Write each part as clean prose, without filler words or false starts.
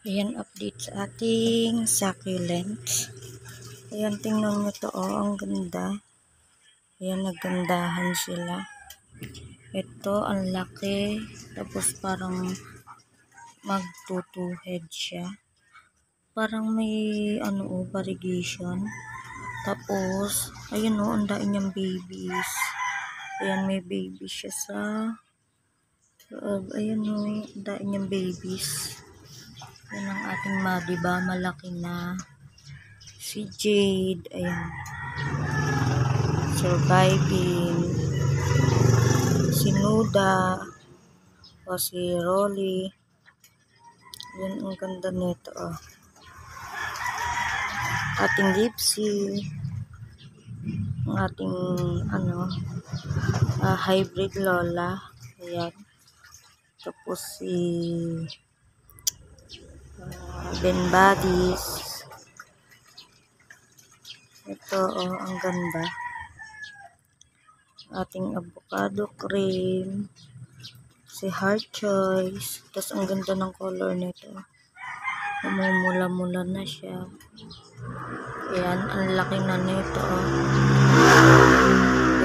Ayan, update sa ating succulents. Ayan, tingnan nyo to, oh, ang ganda. Ayan, nagandahan sila. Ito, ang laki. Tapos parang magtutuhead siya. Parang may, variegation. Tapos, ayan o, ang dami niyang babies. Ayan, may baby siya sa loob. Ayan o, ang dami niyang babies. Yan ang ating diba? Malaki na. Si Jade, ayan. Surviving. Si Nuda. O si Rolly. Yan, ang ganda nito, oh. Ating Gypsy. Ang ating, hybrid Lola. Ayan. Tapos si Ben Buddies. Ito, oh, ang ganda. Ating avocado cream. Si Heart Choice. Tapos ang ganda ng color nito. Namumula-mula na siya. Ayan, ang laki na nito. Oh.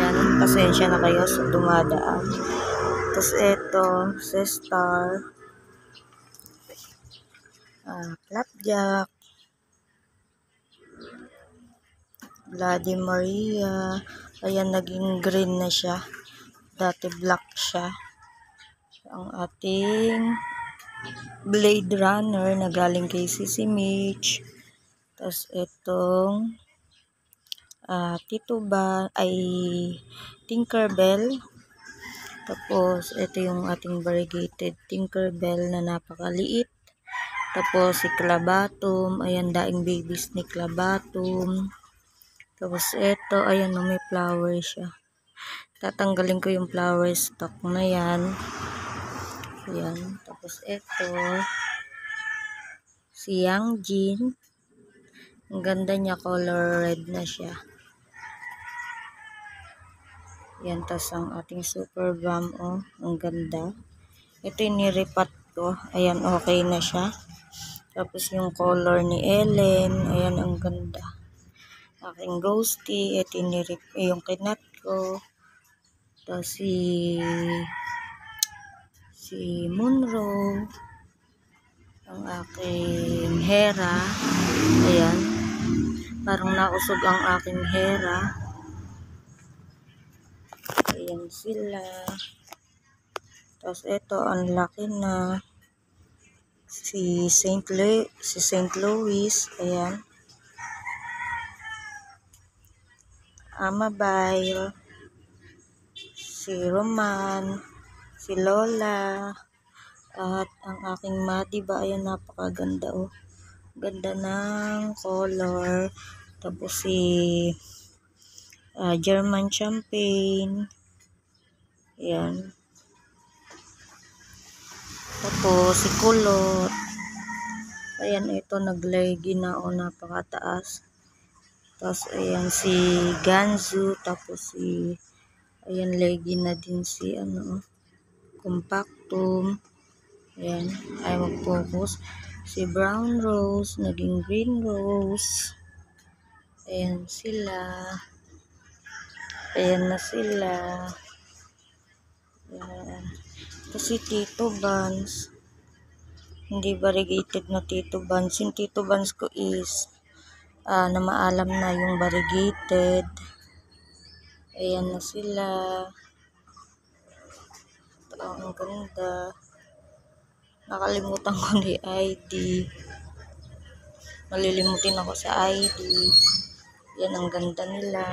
Ayan, pasensya na kayo sa dumadaan. Tapos ito, si Star. Flapjack. Bloody Maria. Ayan, naging green na siya. Dati black siya. Ang ating Blade Runner na galing kay Sissy Mitch. Tapos itong Tinkerbell. Tapos ito yung ating variegated Tinkerbell na napakaliit. Tapos si Clabatum. Ayan, daing babies ni Clabatum. Tapos ito, ayan, may flower siya. Tatanggalin ko yung flower stock na yan. Ayan. Tapos ito, si Yang Jin. Ang ganda niya, color red na siya. Ayan, tapos ang ating super bomb, oh, ang ganda. Ito yung niripat ko. Ayan, okay na siya. Tapos yung color ni Ellen, ayan, ang ganda. Aking ghosty, ito yung kinat ko. Tapos si Monroe, ang aking Hera. Ayan, parang nausog ang aking Hera. Ayan sila. Tapos ito, ang laki na. Si St. Louis, ayan. Amabile, si Roman, si Lola, at ang aking Madiba, ayan, napakaganda, oh. Ganda ng color. Tapos si German Champagne, ayan. Tapos si Kulot, ayan, ito naglegi na, oh, napakataas. Tapos ayan si Ganzu, tapos ayan, legi na din si Compactum. Ayan, ay mag-focus. Si Brown Rose, naging Green Rose. Ayan sila. Ayan na sila. Ayan. Ito si Tito Buns. Hindi variegated na Tito Buns. Yung Tito Buns ko is na maalam na yung variegated. Ayan na sila. Ito, ang ganda. Nakalimutan ko ni ID. Malilimutin ako sa ID. Yan, ang ganda nila.